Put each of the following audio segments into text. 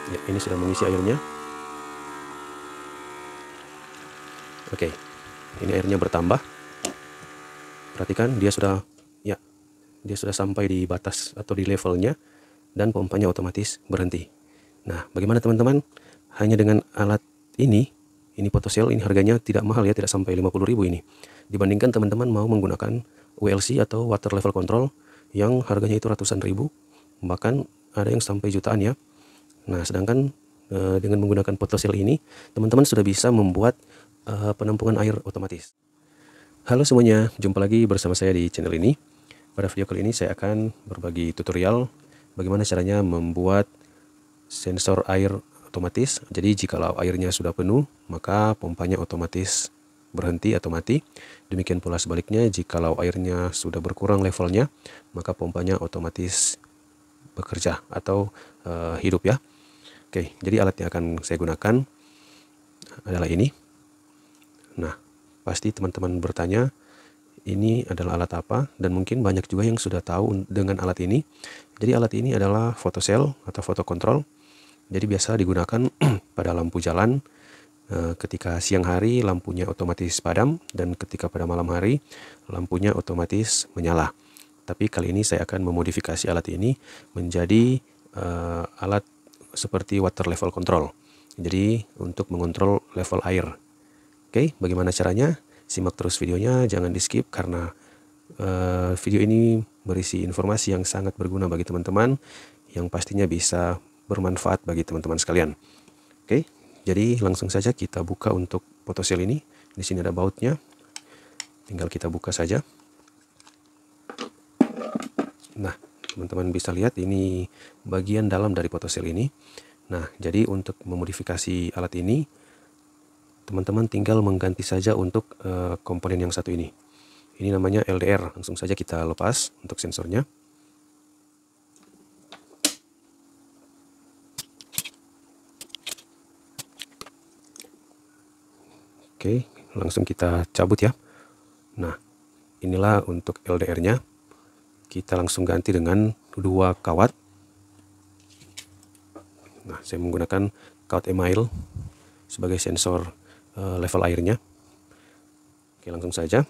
Ya, ini sudah mengisi airnya. Oke, ini airnya bertambah. Perhatikan dia sudah sampai di batas atau di levelnya dan pompanya otomatis berhenti. Nah, bagaimana teman-teman? Hanya dengan alat ini photocell, ini harganya tidak mahal ya, tidak sampai 50.000 ini. Dibandingkan teman-teman mau menggunakan WLC atau water level control yang harganya itu ratusan ribu, bahkan ada yang sampai jutaan ya. Nah, sedangkan dengan menggunakan photocell ini, teman-teman sudah bisa membuat penampungan air otomatis. Halo semuanya, jumpa lagi bersama saya di channel ini. Pada video kali ini saya akan berbagi tutorial bagaimana caranya membuat sensor air otomatis. Jadi jikalau airnya sudah penuh, maka pompanya otomatis berhenti atau mati. Demikian pula sebaliknya, jikalau airnya sudah berkurang levelnya, maka pompanya otomatis bekerja atau hidup ya. Oke, jadi alat yang akan saya gunakan adalah ini. Nah, pasti teman-teman bertanya, ini adalah alat apa, dan mungkin banyak juga yang sudah tahu dengan alat ini. Jadi alat ini adalah photocell atau photo control. Jadi biasa digunakan pada lampu jalan. Ketika siang hari lampunya otomatis padam, dan ketika pada malam hari lampunya otomatis menyala. Tapi kali ini saya akan memodifikasi alat ini menjadi alat seperti water level control. Jadi untuk mengontrol level air. Oke, bagaimana caranya? Simak terus videonya, jangan di skip karena video ini berisi informasi yang sangat berguna bagi teman-teman, yang pastinya bisa bermanfaat bagi teman-teman sekalian. Oke, jadi langsung saja kita buka untuk photocell ini. Di sini ada bautnya, tinggal kita buka saja. Nah, teman-teman bisa lihat ini bagian dalam dari photocell ini. Nah, jadi untuk memodifikasi alat ini, teman-teman tinggal mengganti saja untuk komponen yang satu ini. Ini namanya LDR. Langsung saja kita lepas untuk sensornya. Oke, langsung kita cabut ya. Nah, inilah untuk LDR-nya. Kita langsung ganti dengan 2 kawat. Nah, saya menggunakan kawat email sebagai sensor level airnya. Oke, langsung saja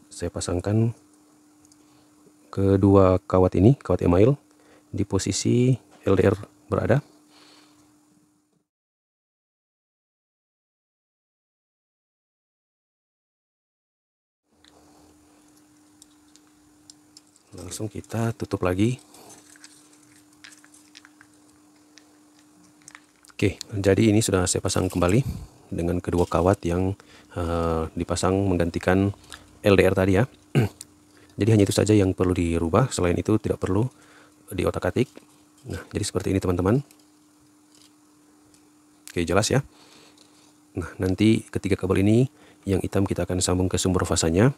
saya pasangkan kedua kawat ini, kawat email, di posisi LDR berada. Langsung kita tutup lagi. Oke, jadi ini sudah saya pasang kembali dengan kedua kawat yang dipasang menggantikan LDR tadi ya. Jadi hanya itu saja yang perlu dirubah, selain itu tidak perlu diotak-atik. Nah, jadi seperti ini teman-teman. Oke, jelas ya. Nah, nanti ketiga kabel ini, yang hitam kita akan sambung ke sumber fasanya,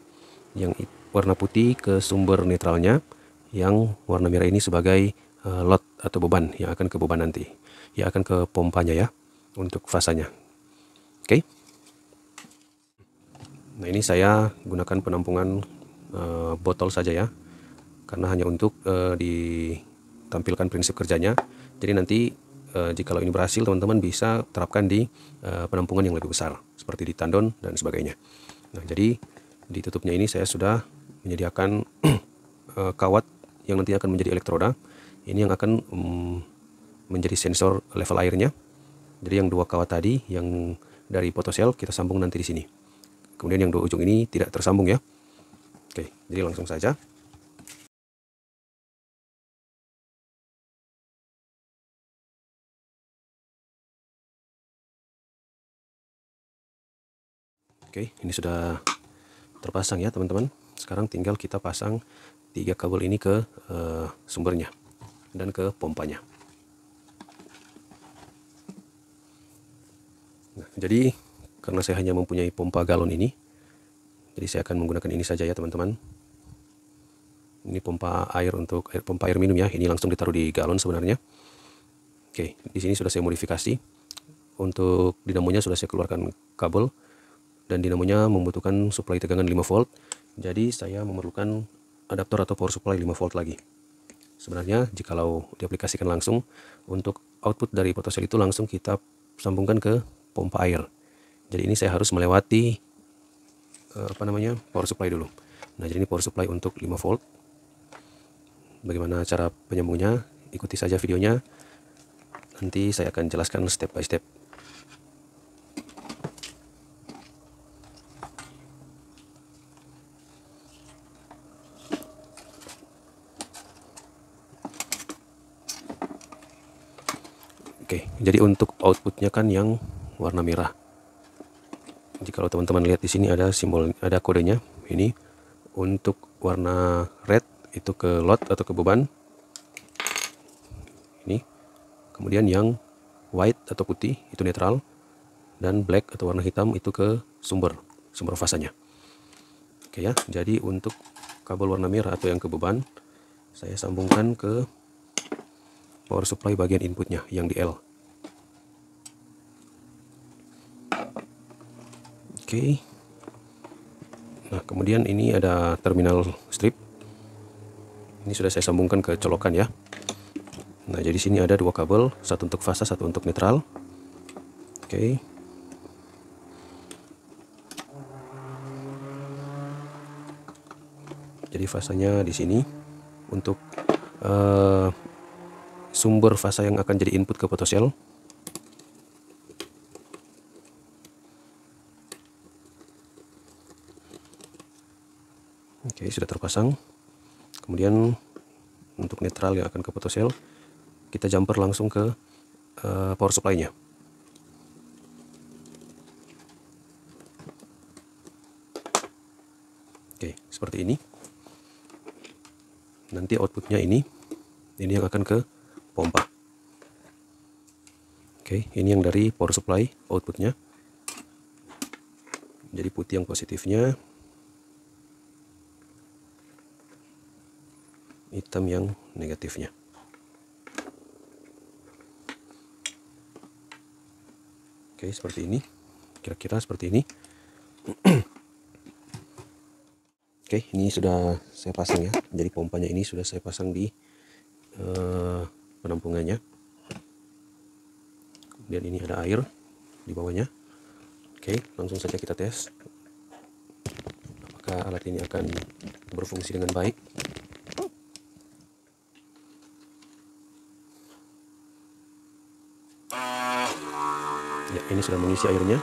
yang warna putih ke sumber netralnya, yang warna merah ini sebagai load atau beban yang akan ke beban nanti, yang akan ke pompanya ya, untuk fasanya. Oke. Nah, ini saya gunakan penampungan botol saja ya, karena hanya untuk ditampilkan prinsip kerjanya. Jadi nanti jikalau ini berhasil, teman-teman bisa terapkan di penampungan yang lebih besar, seperti di tandon dan sebagainya. Nah, jadi di tutupnya ini saya sudah menyediakan kawat yang nanti akan menjadi elektroda. Ini yang akan menjadi sensor level airnya. Jadi yang 2 kawat tadi yang dari photocell kita sambung nanti di sini. Kemudian yang 2 ujung ini tidak tersambung ya. Oke, jadi langsung saja. Oke, ini sudah terpasang ya teman-teman. Sekarang tinggal kita pasang 3 kabel ini ke sumbernya dan ke pompanya. Nah, jadi karena saya hanya mempunyai pompa galon ini, jadi saya akan menggunakan ini saja ya teman-teman. Ini pompa air untuk pompa air minum ya. Ini langsung ditaruh di galon sebenarnya. Oke, di sini sudah saya modifikasi. Untuk dinamonya sudah saya keluarkan kabel, dan dinamonya membutuhkan suplai tegangan 5 volt. Jadi saya memerlukan adaptor atau power supply 5 volt lagi. Sebenarnya jikalau diaplikasikan langsung untuk output dari potosel itu langsung kita sambungkan ke pompa air. Jadi ini saya harus melewati power supply dulu. Nah, jadi ini power supply untuk 5 volt. Bagaimana cara penyambungnya? Ikuti saja videonya. Nanti saya akan jelaskan step by step. Oke, jadi untuk outputnya kan yang warna merah. Jika teman-teman lihat di sini ada simbol, ada kodenya. Ini untuk warna red itu ke load atau ke beban. Ini. Kemudian yang white atau putih itu netral, dan black atau warna hitam itu ke sumber fasanya. Oke ya. Jadi untuk kabel warna merah atau yang ke beban, saya sambungkan ke power supply bagian inputnya yang di L. Oke. Nah, kemudian ini ada terminal strip. Ini sudah saya sambungkan ke colokan ya. Nah, jadi sini ada dua kabel, satu untuk fasa, satu untuk netral. Oke. Jadi fasanya di sini untuk sumber fasa yang akan jadi input ke potosel. Oke, sudah terpasang. Kemudian untuk netral yang akan ke potosel, kita jumper langsung ke power supply-nya. Oke, seperti ini. Nanti outputnya ini yang akan ke pompa. Oke, ini yang dari power supply outputnya. Jadi putih yang positifnya, hitam yang negatifnya. Oke, seperti ini. Kira-kira seperti ini. Oke, ini sudah saya pasang ya. Jadi pompanya ini sudah saya pasang di penampungannya. Kemudian ini ada air di bawahnya. Oke, langsung saja kita tes apakah alat ini akan berfungsi dengan baik. Ya, ini sudah mengisi airnya.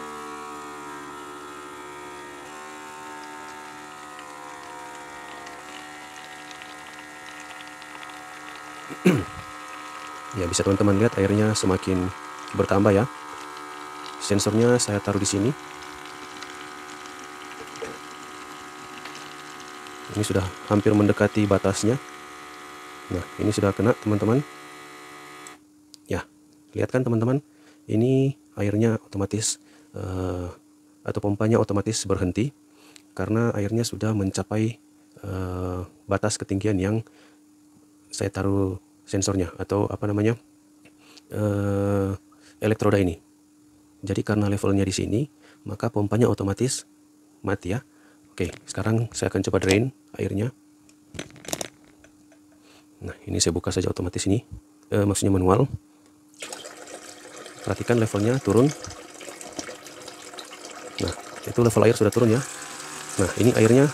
Ya, bisa teman-teman lihat airnya semakin bertambah ya. Sensornya saya taruh di sini. Ini sudah hampir mendekati batasnya. Nah, ini sudah kena teman-teman. Ya, lihat kan teman-teman? Ini airnya otomatis atau pompanya otomatis berhenti karena airnya sudah mencapai batas ketinggian yang saya taruh sensornya atau elektroda ini. Jadi karena levelnya di sini, maka pompanya otomatis mati ya. Oke, sekarang saya akan coba drain airnya. Nah, ini saya buka saja otomatis ini, maksudnya manual. Perhatikan levelnya turun. Nah, itu level air sudah turun ya. Nah, ini airnya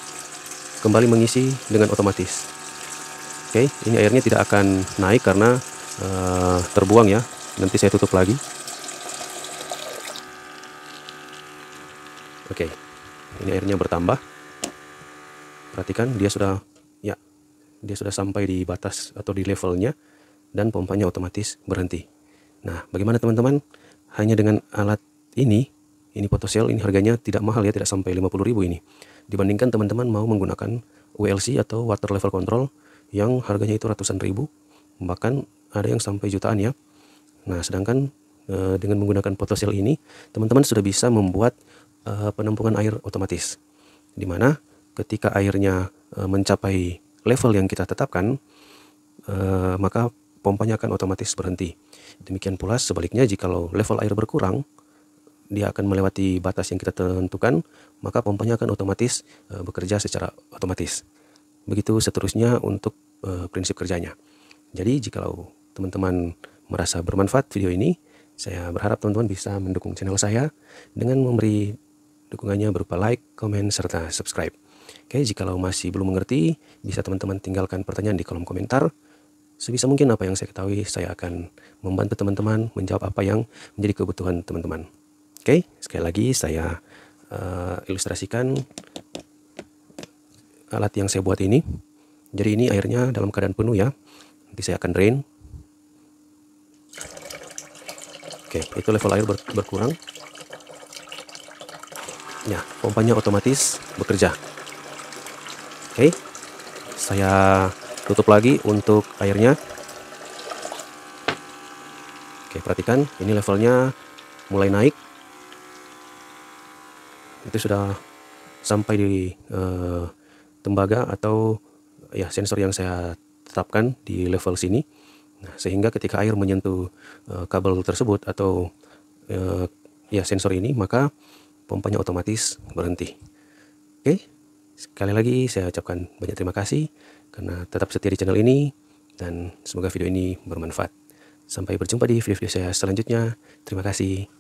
kembali mengisi dengan otomatis. Oke, ini airnya tidak akan naik karena terbuang ya. Nanti saya tutup lagi. Oke, ini airnya bertambah. Perhatikan dia sudah sampai di batas atau di levelnya dan pompanya otomatis berhenti. Nah, bagaimana teman-teman? Hanya dengan alat ini potosel, ini harganya tidak mahal ya, tidak sampai 50.000 ini. Dibandingkan teman-teman mau menggunakan WLC atau water level control yang harganya itu ratusan ribu, bahkan ada yang sampai jutaan ya. Nah, sedangkan dengan menggunakan potosel ini, teman-teman sudah bisa membuat penampungan air otomatis, di mana ketika airnya mencapai level yang kita tetapkan, maka pompanya akan otomatis berhenti. Demikian pula sebaliknya, jika level air berkurang, dia akan melewati batas yang kita tentukan, maka pompanya akan otomatis bekerja secara otomatis. Begitu seterusnya untuk prinsip kerjanya. Jadi jika teman-teman merasa bermanfaat video ini, saya berharap teman-teman bisa mendukung channel saya dengan memberi dukungannya berupa like, komen, serta subscribe. Oke, jikalau masih belum mengerti, bisa teman-teman tinggalkan pertanyaan di kolom komentar. Sebisa mungkin apa yang saya ketahui, saya akan membantu teman-teman menjawab apa yang menjadi kebutuhan teman-teman. Oke, sekali lagi saya ilustrasikan alat yang saya buat ini. Jadi ini airnya dalam keadaan penuh ya. Nanti saya akan drain. Oke, itu level air berkurang. Ya, pompanya otomatis bekerja. Oke, saya tutup lagi untuk airnya. Oke, perhatikan ini levelnya mulai naik. Itu sudah sampai di tembaga atau ya sensor yang saya tetapkan di level sini. Nah, sehingga ketika air menyentuh kabel tersebut atau ya sensor ini, maka pompanya otomatis berhenti. Oke, sekali lagi saya ucapkan banyak terima kasih karena tetap setia di channel ini, dan semoga video ini bermanfaat. Sampai berjumpa di video-video saya selanjutnya. Terima kasih.